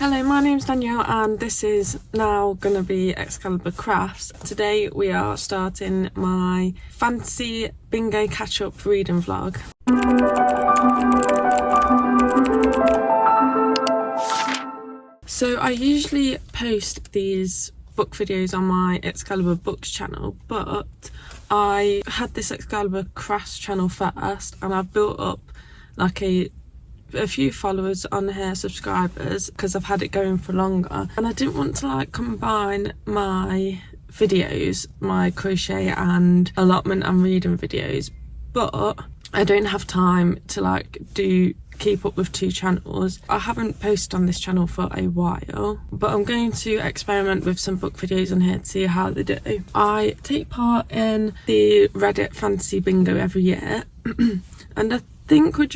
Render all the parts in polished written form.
Hello, my name's Danielle and this is now going to be Excalibur Crafts. Today we are starting my fancy bingo catch-up reading vlog. So I usually post these book videos on my Excalibur Books channel, but I had this Excalibur Crafts channel first and I've built up like a few followers on here, subscribers, because I've had it going for longer, and I didn't want to like combine my videos, my crochet and allotment and reading videos, but I don't have time to like keep up with two channels. I haven't posted on this channel for a while, but I'm going to experiment with some book videos on here to see how they do. I take part in the Reddit Fantasy Bingo every year and I think we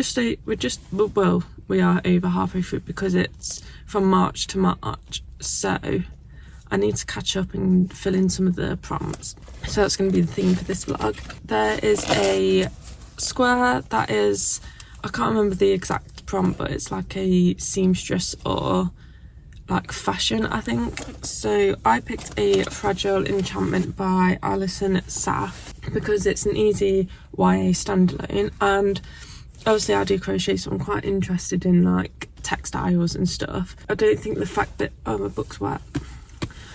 are over halfway through because it's from March to March, so I need to catch up and fill in some of the prompts. So that's going to be the theme for this vlog. There is a square that is, I can't remember the exact prompt, but it's like a seamstress or like fashion, I think. So I picked a Fragile Enchantment by Alison Saff because it's an easy YA standalone, and obviously I do crochet, so I'm quite interested in like textiles and stuff. I don't think the fact that my book's wet.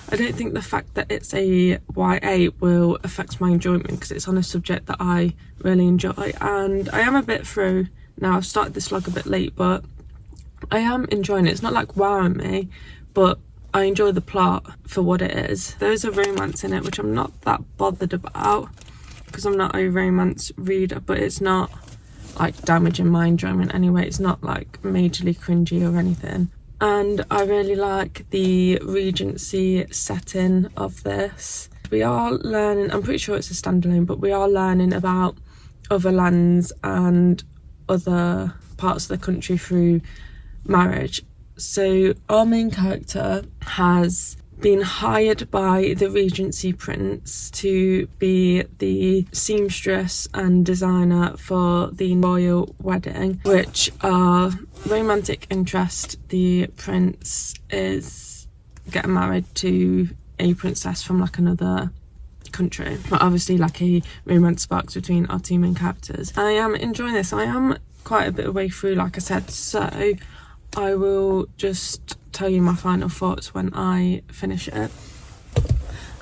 I don't think the fact that it's a YA will affect my enjoyment because it's on a subject that I really enjoy, and I am a bit through now. I've started this vlog a bit late, but I am enjoying it. It's not like wowing me, but I enjoy the plot for what it is. There's a romance in it, which I'm not that bothered about because I'm not a romance reader, but it's not like damaging my enjoyment anyway. It's not like majorly cringy or anything, and I really like the Regency setting of this. We are learning, I'm pretty sure it's a standalone, but we are learning about other lands and other parts of the country through marriage. So our main character has been hired by the Regency Prince to be the seamstress and designer for the royal wedding, which are romantic interest. The prince is getting married to a princess from like another country, but obviously like a romance sparks between our two main characters. I am enjoying this. I am quite a bit of way through, like I said, so I will just tell you my final thoughts when I finish it.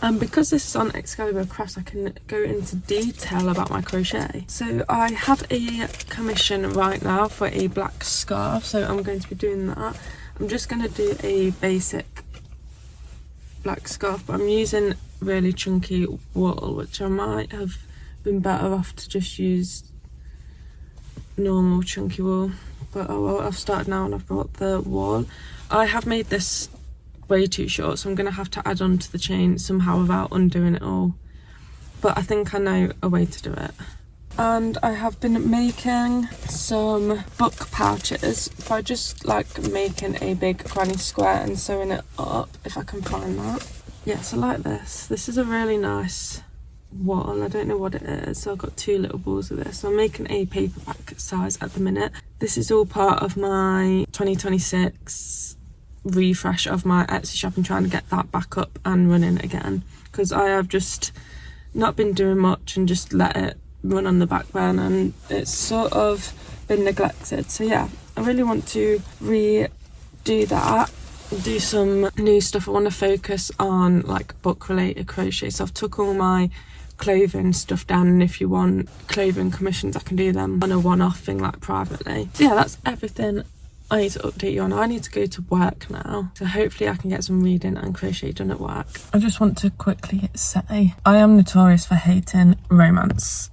And because this is on Excalibur Crafts, I can go into detail about my crochet. So I have a commission right now for a black scarf, so I'm going to be doing that. I'm just going to do a basic black scarf, but I'm using really chunky wool, which I might have been better off to just use normal chunky wool, but oh well, I've started now and I've brought the wool. I have made this way too short, so I'm going to have to add on to the chain somehow without undoing it all, but I think I know a way to do it. And I have been making some book pouches by just like making a big granny square and sewing it up, if I can find that. Yeah, so like this. This is a really nice wool. I don't know what it is, so I've got two little balls of this. So I'm making a paperback size at the minute. This is all part of my 2026 refresh of my Etsy shop and trying to get that back up and running again, because I have just not been doing much and just let it run on the back burner and it's sort of been neglected. So yeah, I really want to redo that, do some new stuff. I want to focus on like book related crochet, so I've took all my clothing stuff down, and if you want clothing commissions I can do them on a one-off thing like privately. So yeah, that's everything I need to update you on. I need to go to work now, so hopefully I can get some reading and crochet done at work. I just want to quickly say I am notorious for hating romance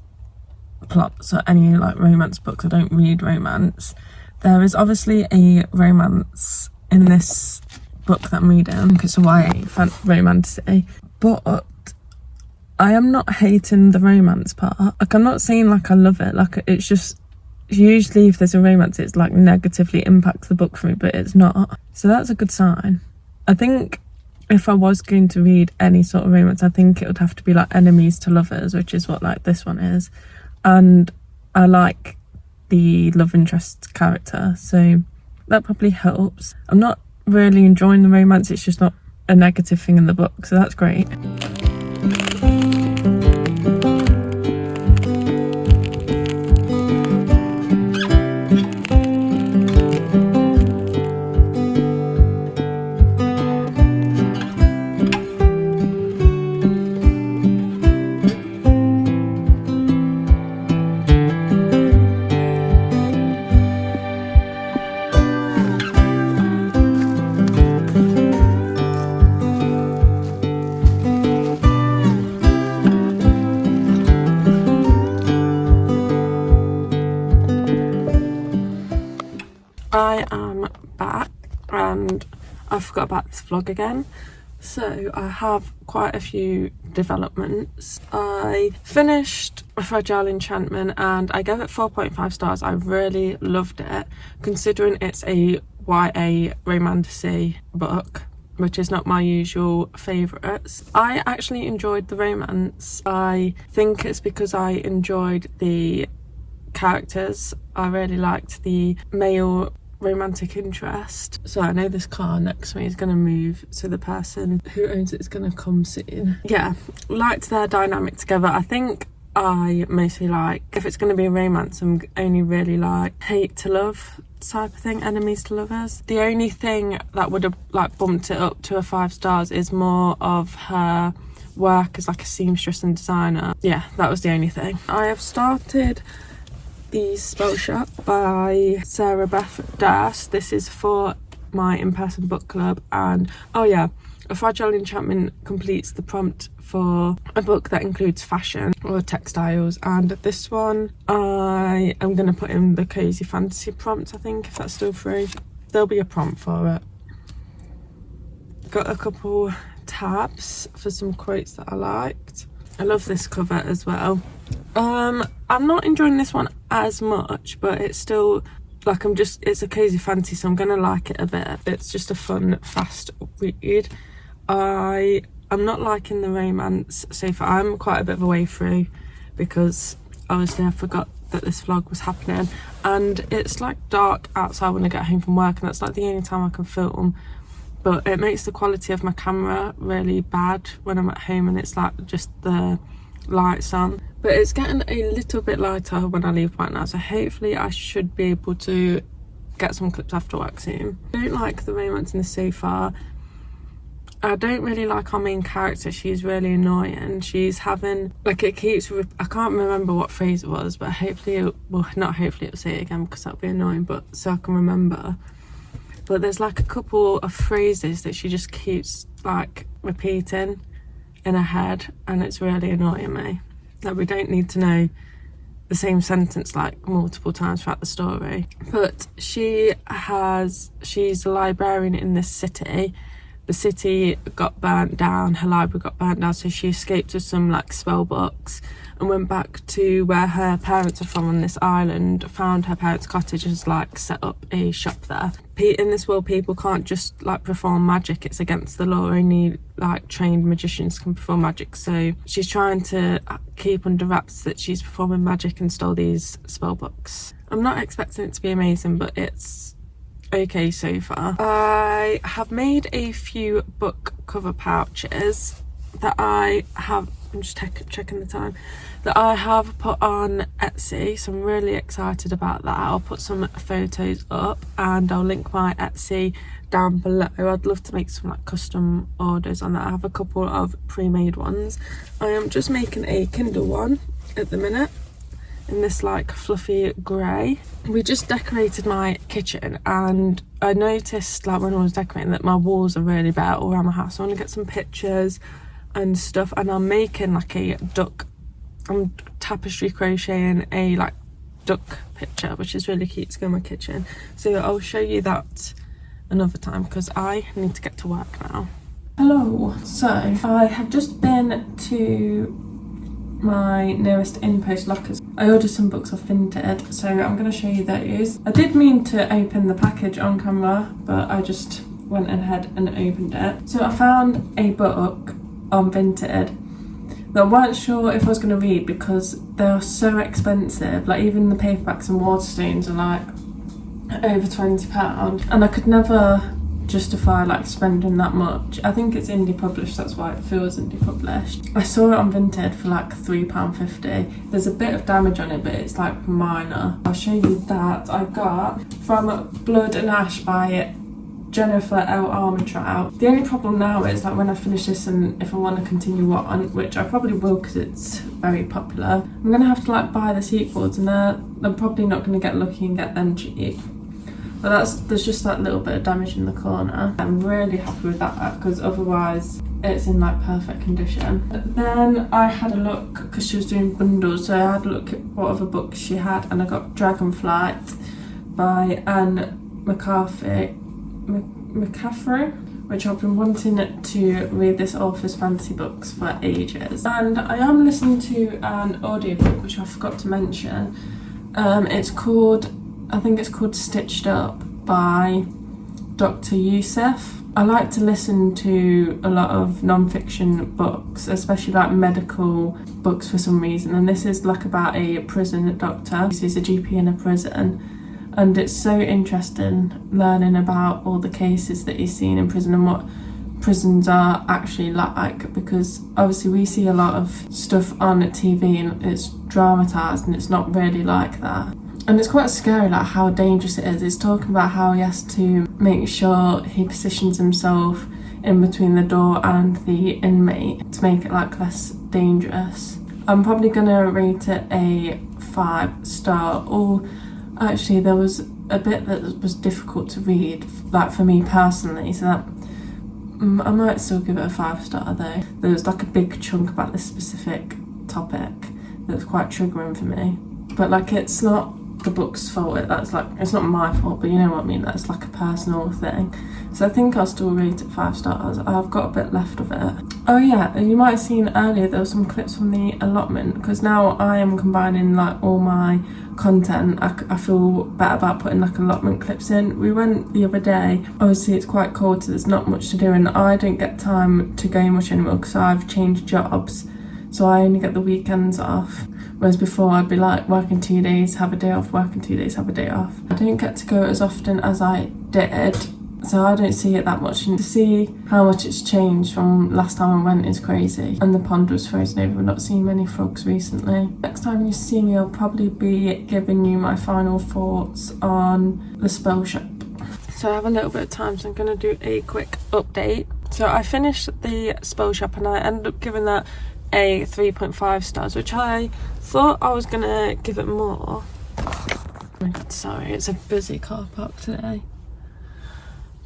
plots or any like romance books. I don't read romance. There is obviously a romance in this book that I'm reading. I think it's a YA romance, but I am not hating the romance part. Like, I'm not saying like I love it, like it's just usually if there's a romance it's like negatively impacts the book for me, but it's not, so that's a good sign. I think if I was going to read any sort of romance, I think it would have to be like enemies to lovers, which is what like this one is, and I like the love interest character, so that probably helps. I'm not really enjoying the romance. It's just not a negative thing in the book, so that's great. I am back and I forgot about this vlog again. So I have quite a few developments. I finished A Fragile Enchantment and I gave it 4.5 stars. I really loved it, considering it's a YA romantasy book, which is not my usual favourites. I actually enjoyed the romance. I think it's because I enjoyed the characters. I really liked the male romantic interest. So I know this car next to me is going to move, so the person who owns it is going to come soon. Yeah, liked their dynamic together. I think I mostly like, if it's going to be a romance, I'm only really like hate to love type of thing, enemies to lovers. The only thing that would have like bumped it up to a 5 stars is more of her work as like a seamstress and designer. Yeah, that was the only thing. I have started The Spell Shop by Sarah Beth Durst. This is for my in-person book club, and oh yeah, A Fragile Enchantment completes the prompt for a book that includes fashion or textiles, and this one I am going to put in the cozy fantasy prompt, I think, if that's still free. There'll be a prompt for it. Got a couple tabs for some quotes that I liked. I love this cover as well. I'm not enjoying this one as much, but it's still like, it's a cozy fantasy, so I'm gonna like it a bit. It's just a fun, fast read. I'm not liking the romance so far. I'm quite a bit of a way through because obviously I forgot that this vlog was happening, and it's like dark outside when I get home from work, and that's like the only time I can film. But it makes the quality of my camera really bad when I'm at home and it's like just the lights on. But it's getting a little bit lighter when I leave right now, so hopefully I should be able to get some clips after work soon. I don't like the romance in this so far. I don't really like our main character. She's really annoying. She's having like, it keeps, I can't remember what phrase it was, but hopefully not hopefully it'll say it again because that'll be annoying, but so I can remember. But there's like a couple of phrases that she just keeps like repeating in her head, and it's really annoying me. Like, we don't need to know the same sentence like multiple times throughout the story. But she's a librarian in this city. The city got burnt down, her library got burnt down, so she escaped with some like spell books and went back to where her parents are from on this island, found her parents' cottage, and like set up a shop there. In this world, people can't just like perform magic, it's against the law. Only like trained magicians can perform magic, so she's trying to keep under wraps that she's performing magic and stole these spell books. I'm not expecting it to be amazing, but it's okay so far. I have made a few book cover pouches that I have, I'm just checking the time, that I have put on Etsy, so I'm really excited about that. I'll put some photos up and I'll link my Etsy down below. I'd love to make some like custom orders on that. I have a couple of pre-made ones. I am just making a Kindle one at the minute in this like fluffy grey. We just decorated my kitchen and I noticed like when I was decorating that my walls are really bare all around my house. So I want to get some pictures and stuff, and I'm making like a duck, I'm tapestry crocheting a like duck picture, which is really cute to go in my kitchen. So I'll show you that another time because I need to get to work now. Hello, so I have just been to my nearest in-post lockers. I ordered some books off Vinted, so I'm going to show you those. I did mean to open the package on camera, but I just went ahead and opened it. So I found a book on Vinted that I weren't sure if I was going to read because they are so expensive. Like even the paperbacks and Waterstones are like over £20, and I could never justify like spending that much. I think it's indie published, that's why it feels indie published. I saw it on Vinted for like £3.50. There's a bit of damage on it, but it's like minor. I'll show you that. I got From Blood and Ash by Jennifer L. Armentrout. The only problem now is like when I finish this and if I want to continue on, which I probably will because it's very popular, I'm gonna have to like buy the sequels, and they're probably not gonna get lucky and get them cheap. But there's just that little bit of damage in the corner. I'm really happy with that because otherwise it's in like perfect condition. But then I had a look because she was doing bundles, so I had a look at what other books she had, and I got Dragonflight by Anne McCaffrey, which I've been wanting to read this author's fantasy books for ages. And I am listening to an audiobook which I forgot to mention. I think it's called Stitched Up by Dr. Youssef. I like to listen to a lot of non-fiction books, especially like medical books for some reason, and this is like about a prison doctor. He's a GP in a prison, and it's so interesting learning about all the cases that he's seen in prison and what prisons are actually like, because obviously we see a lot of stuff on TV and it's dramatised and it's not really like that. And it's quite scary like how dangerous it is. It's talking about how he has to make sure he positions himself in between the door and the inmate to make it like less dangerous. I'm probably gonna rate it a 5-star. Oh, actually there was a bit that was difficult to read, like for me personally, so that I might still give it a 5-star though. There was like a big chunk about this specific topic that's quite triggering for me. But like it's not the book's fault, it's not my fault, but you know what I mean, that's like a personal thing. So I think I'll still rate it 5 stars. I've got a bit left of it. Oh yeah, and you might have seen earlier there were some clips from the allotment, because now I am combining like all my content. I feel better about putting like allotment clips in. We went the other day, obviously it's quite cold so there's not much to do, and I don't get time to go much anymore because I've changed jobs, so I only get the weekends off. Whereas before I'd be like working 2 days, have a day off, working 2 days, have a day off. I don't get to go as often as I did, so I don't see it that much. And to see how much it's changed from last time I went is crazy. And the pond was frozen over. We've not seen many frogs recently. Next time you see me, I'll probably be giving you my final thoughts on the spell shop. So I have a little bit of time, so I'm going to do a quick update. So I finished the spell shop and I ended up giving that a 3.5 stars, which I thought I was gonna give it more. Oh my god, sorry, it's a busy car park today.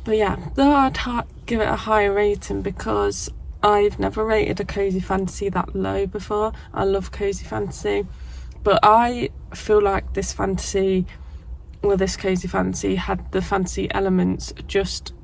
But yeah, though I'd give it a high rating because I've never rated a cozy fantasy that low before. I love cozy fantasy, but I feel like this cozy fantasy had the fantasy elements just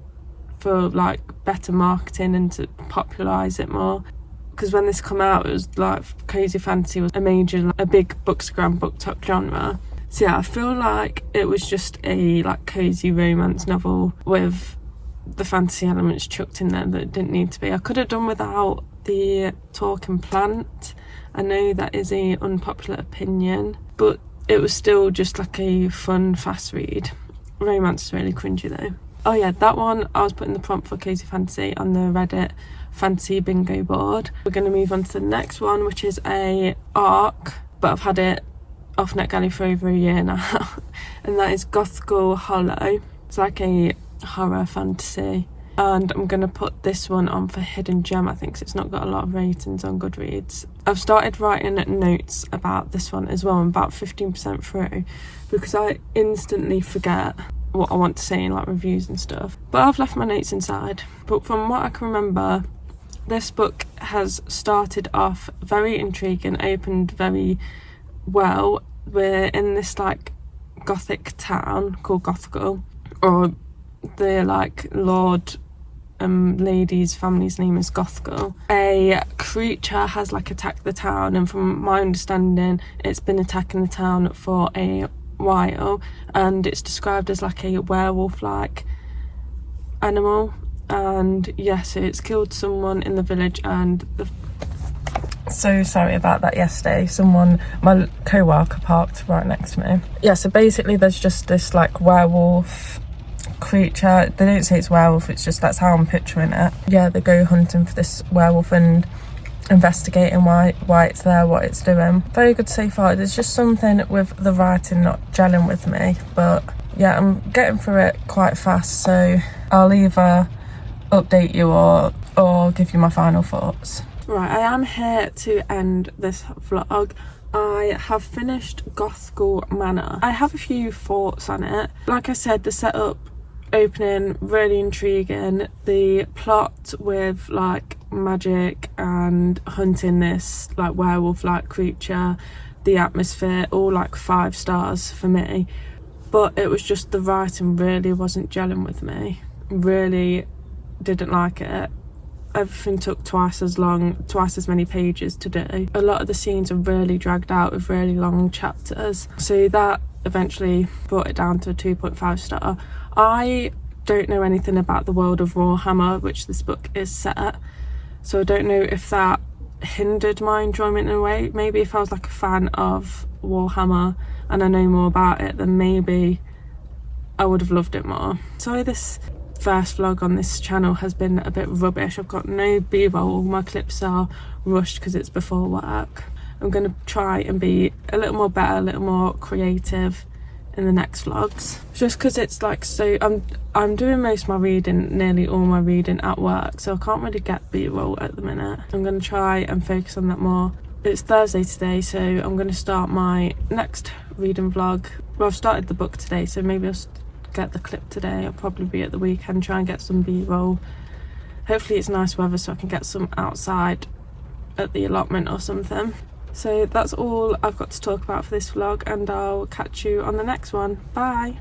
for like better marketing and to popularise it more. Because when this come out, it was like cozy fantasy was a big Bookstagram BookTok genre. So yeah, I feel like it was just a like cozy romance novel with the fantasy elements chucked in there that didn't need to be. I could have done without the talking plant. I know that is an unpopular opinion, but it was still just like a fun, fast read. Romance is really cringy though. Oh yeah, that one, I was putting the prompt for cozy fantasy on the Reddit fantasy bingo board. We're going to move on to the next one, which is a ARC, but I've had it off NetGalley for over a year now, and that is Gothgirl Hollow. It's like a horror fantasy, and I'm going to put this one on for Hidden Gem, I think, because it's not got a lot of ratings on Goodreads. I've started writing notes about this one as well. I'm about 15% through because I instantly forget what I want to say in like reviews and stuff, but I've left my notes inside. But from what I can remember, this book has started off very intriguing, opened very well. We're in this like gothic town called Gothgirl, or the like lord lady's family's name is Gothgirl. A creature has like attacked the town, and from my understanding it's been attacking the town for a while, and it's described as like a werewolf like animal. And yes, it's killed someone in the village, and so sorry about that yesterday. My co-worker parked right next to me. Yeah, so basically there's just this like werewolf creature. They don't say it's werewolf, it's just that's how I'm picturing it. Yeah, they go hunting for this werewolf and investigating why it's there, what it's doing. Very good so far. There's just something with the writing not gelling with me, but yeah, I'm getting through it quite fast, so I'll either update you or give you my final thoughts. Right, I am here to end this vlog. I have finished Gothghoul Manor. I have a few thoughts on it. Like I said, the setup, opening, really intriguing. The plot with like magic and hunting this like werewolf-like creature, the atmosphere, all like 5 stars for me. But it was just the writing really wasn't gelling with me. Really didn't like it. Everything took twice as many pages to do. A lot of the scenes are really dragged out with really long chapters. So that eventually brought it down to a 2.5 star. I don't know anything about the world of Warhammer, which this book is set at. So I don't know if that hindered my enjoyment in a way. Maybe if I was like a fan of Warhammer and I know more about it, then maybe I would have loved it more. Sorry this first vlog on this channel has been a bit rubbish. I've got no b-roll, all my clips are rushed because it's before work. I'm going to try and be a little more better, a little more creative in the next vlogs, just because it's like, so I'm doing most of my reading, nearly all my reading at work, so I can't really get b-roll at the minute. I'm going to try and focus on that more. It's Thursday today, so I'm going to start my next reading vlog. Well, I've started the book today, so maybe I'll get the clip today. I'll probably be at the weekend, try and get some b-roll. Hopefully it's nice weather so I can get some outside at the allotment or something. So that's all I've got to talk about for this vlog, and I'll catch you on the next one. Bye.